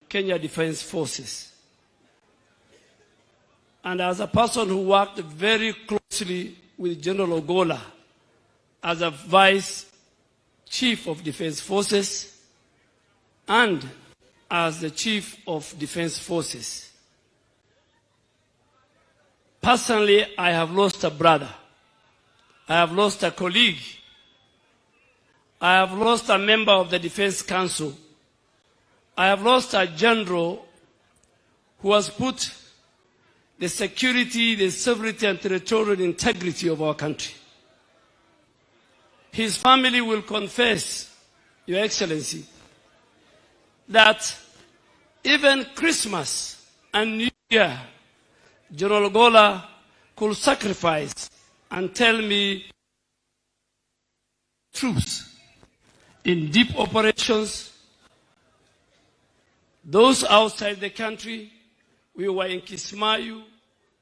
Kenya Defense Forces. And as a person who worked very closely with General Ogalla as a Vice Chief of Defense Forces and as the Chief of Defense Forces, personally, I have lost a brother. I have lost a colleague. I have lost a member of the Defense Council. I have lost a general who has put the security, the sovereignty, and territorial integrity of our country. His family will confess, Your Excellency, that even Christmas and New Year, General Ogalla could sacrifice and tell me truth in deep operations. Those outside the country, we were in Kismayu,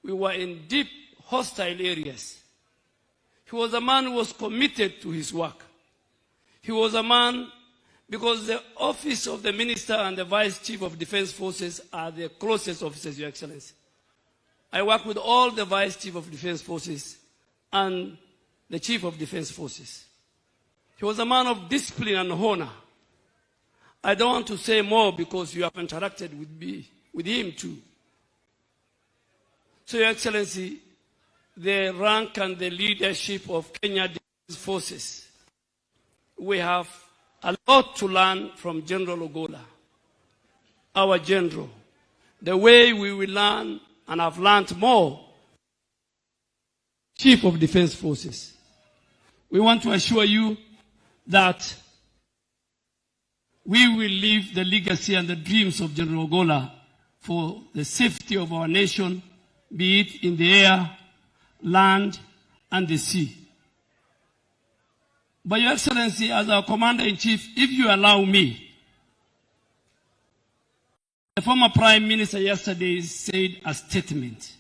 we were in deep hostile areas. He was a man who was committed to his work. He was a man, because the office of the Minister and the Vice Chief of Defense Forces are the closest officers, Your Excellency. I work with all the Vice Chief of Defense Forces and the Chief of Defense Forces. He was a man of discipline and honor. I don't want to say more because you have interacted with him too. So, Your Excellency, the rank and the leadership of Kenya Defense Forces, we have a lot to learn from General Ogalla, our general. The way we will learn, and I've learned more, Chief of Defense Forces. We want to assure you that we will leave the legacy and the dreams of General Ogalla for the safety of our nation, be it in the air, land, and the sea. But Your Excellency, as our Commander-in-Chief, if you allow me, the former Prime Minister yesterday said a statement.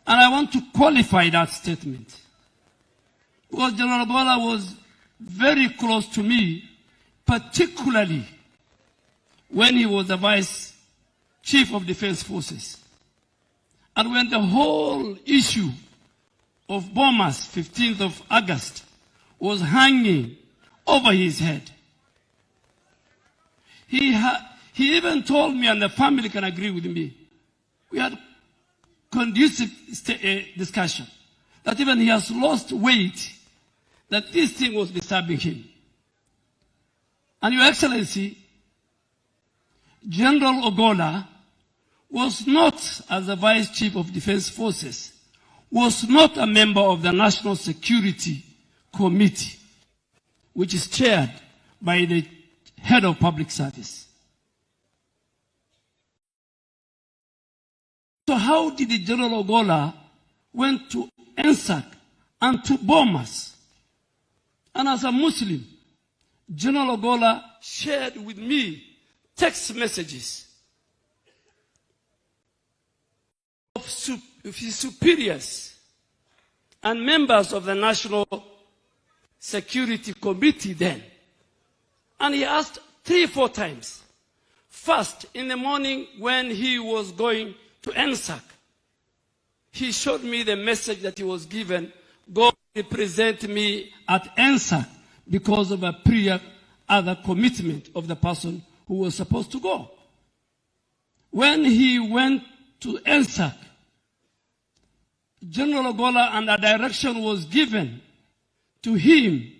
And I want to qualify that statement. Because General Ogalla was very close to me, particularly when he was the Vice Chief of Defense Forces. And when the whole issue of Bomas, 15th of August, was hanging over his head, he even told me, and the family can agree with me, we had conducive discussion, that even he has lost weight, that this thing was disturbing him. And Your Excellency, General Ogalla was not, as the Vice Chief of Defense Forces, was not a member of the National Security Committee, which is chaired by the Head of Public Service. So how did the General Ogalla went to NSAC and to Bomas? And as a Muslim, General Ogalla shared with me text messages of his superiors and members of the National Security Committee then. And he asked 3 or 4 times. First, in the morning when he was going to NSAC, he showed me the message that he was given, go represent me at NSAC, because of a prior other commitment of the person who was supposed to go. When he went to NSAC, General Ogalla, and a direction was given to him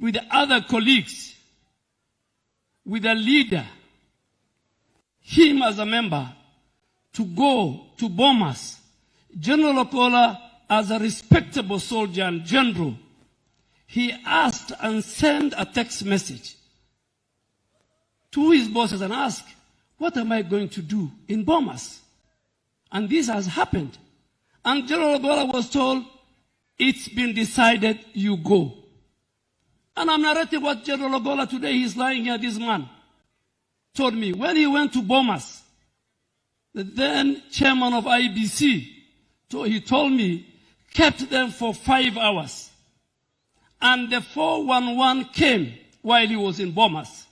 with other colleagues, with a leader, him as a member, to go to Bomas. General Ogalla, as a respectable soldier and general, he asked and sent a text message to his bosses and asked, what am I going to do in Bomas? And this has happened. And General Ogalla was told, it's been decided, you go. And I'm narrating what General Ogalla today, he's lying here, this man, told me. When he went to Bomas, the then chairman of IBC, so he told me, kept them for 5 hours. And the 411 came while he was in Bomas.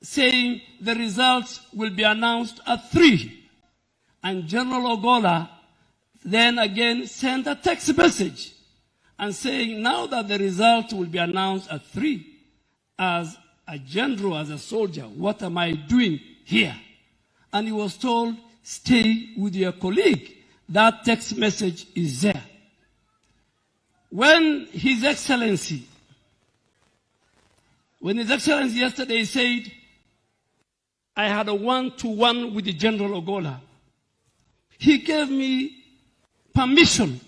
saying the results will be announced at 3. And General Ogalla then again sent a text message and saying, now that the result will be announced at 3, as a general, as a soldier, what am I doing here? And he was told, stay with your colleague. That text message is there. When His Excellency yesterday said, I had a one-to-one with the General Ogalla, he gave me permission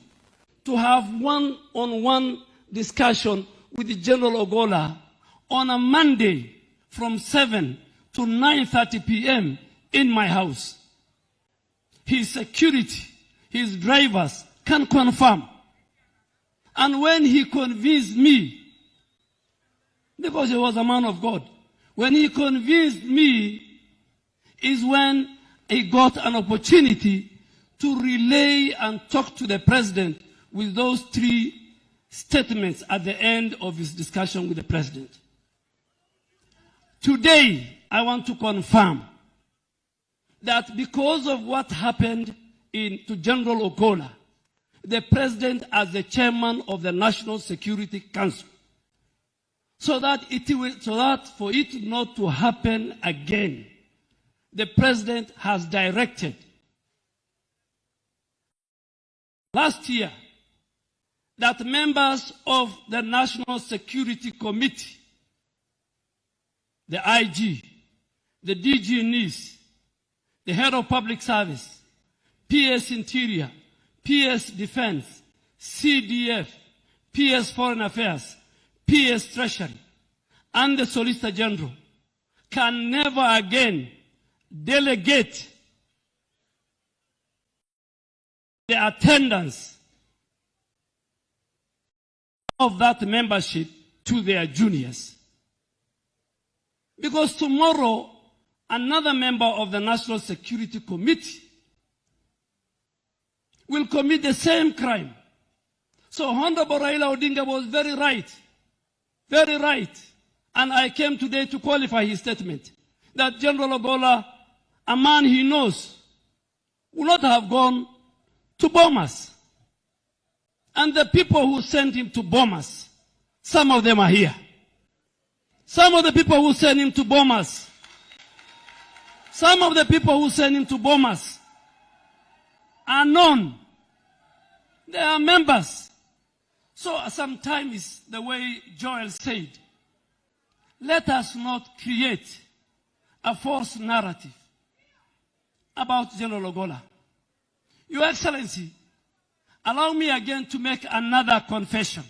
to have one-on-one discussion with the General Ogalla on a Monday from 7 to 9:30 p.m. in my house. His security, his drivers can confirm. And when he convinced me, because he was a man of God, when he convinced me is when he got an opportunity to relay and talk to the president with those 3 statements at the end of his discussion with the president. Today, I want to confirm that because of what happened to General Ogalla, the president as the chairman of the National Security Council, so that for it not to happen again, the president has directed last year that members of the National Security Committee, the IG, the DG NIS, the head of public service, PS Interior, PS Defense, CDF, PS Foreign Affairs, PS Treasury, and the Solicitor General can never again delegate the attendance of that membership to their juniors. Because tomorrow, another member of the National Security Committee will commit the same crime. So Honorable Raila Odinga was very right. Very right. And I came today to qualify his statement that General Ogalla, a man he knows, would not have gone to Bomas. And the people who sent him to Bomas, some of them are here. Some of the people who sent him to Bomas, are known. They are members. So sometimes, the way Joel said, let us not create a false narrative about General Ogalla. Your Excellency, allow me again to make another confession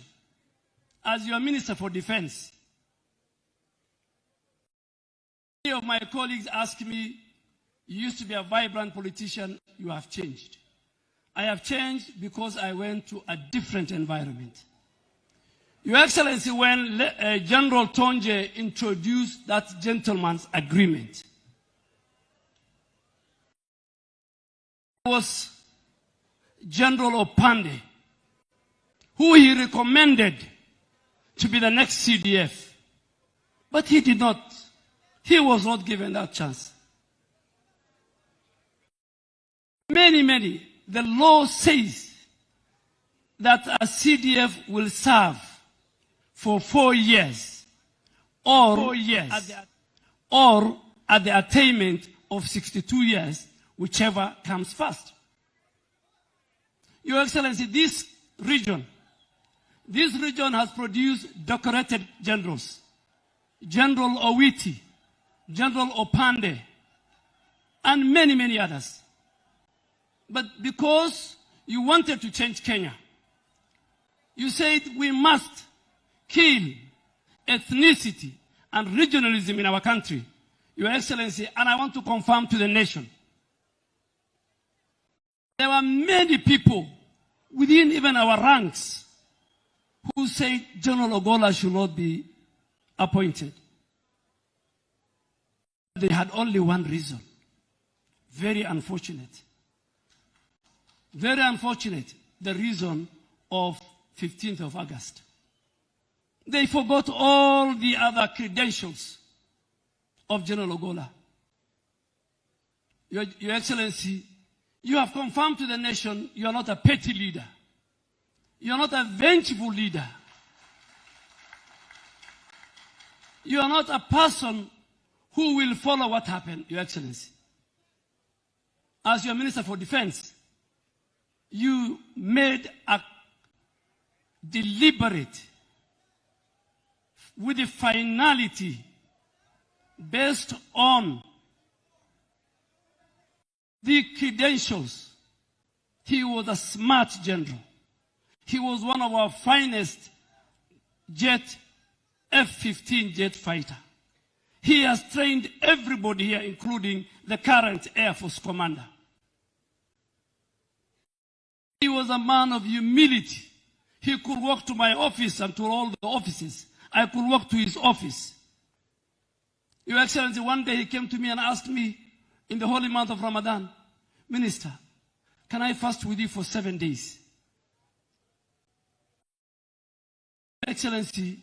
as your Minister for Defense. Many of my colleagues ask me, you used to be a vibrant politician, you have changed. I have changed because I went to a different environment. Your Excellency, when General Tonje introduced that gentleman's agreement, it was General Opande, who he recommended to be the next CDF. But he did not. He was not given that chance. Many. The law says that a CDF will serve for 4 years or at the attainment of 62 years, whichever comes first. Your Excellency, this region has produced decorated generals. General Owiti, General Opande, and many others. But because you wanted to change Kenya, you said we must kill ethnicity and regionalism in our country. Your Excellency, and I want to confirm to the nation, there were many people within even our ranks who said General Ogalla should not be appointed. They had only one reason. Very unfortunate. Very unfortunate, the reason of 15th of August. They forgot all the other credentials of General Ogalla. Your Excellency, you have confirmed to the nation you are not a petty leader. You are not a vengeful leader. You are not a person who will follow what happened, Your Excellency. As your Minister for Defense, you made a deliberate, with a finality, based on the credentials. He was a smart general. He was one of our finest F-15 jet fighter. He has trained everybody here, including the current Air Force commander. He was a man of humility. He could walk to my office and to all the offices. I could walk to his office. Your Excellency, one day he came to me and asked me in the holy month of Ramadan, Minister, can I fast with you for 7 days? Your Excellency,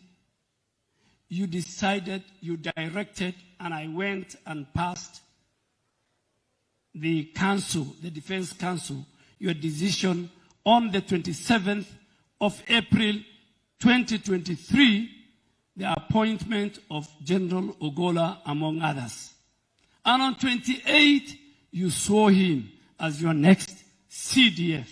you decided, you directed, and I went and passed the council, the Defense Council, your decision on the 27th of April 2023, the appointment of General Ogalla, among others. And on 28th, you saw him as your next CDF.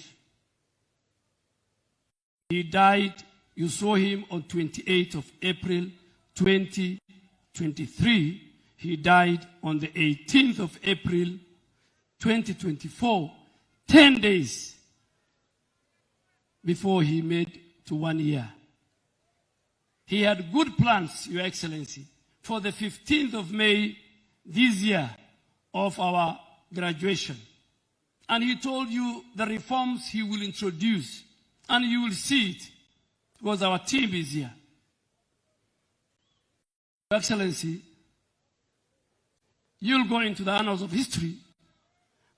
He died, you saw him on 28th of April 2023. He died on the 18th of April 2024, 10 days before he made to 1 year. He had good plans, Your Excellency, for the 15th of May this year of our graduation. And he told you the reforms he will introduce, and you will see it because our team is here. Your Excellency, you'll go into the annals of history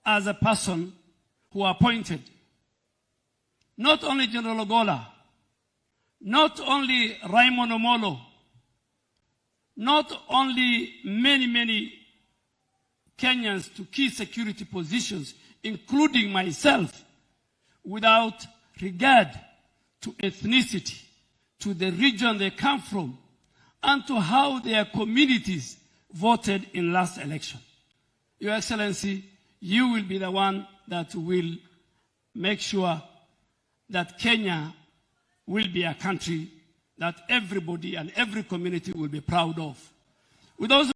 as a person who appointed not only General Ogalla, not only Raymond Omolo, not only many Kenyans to key security positions, including myself, without regard to ethnicity, to the region they come from, and to how their communities voted in last election. Your Excellency, you will be the one that will make sure that Kenya will be a country that everybody and every community will be proud of. With those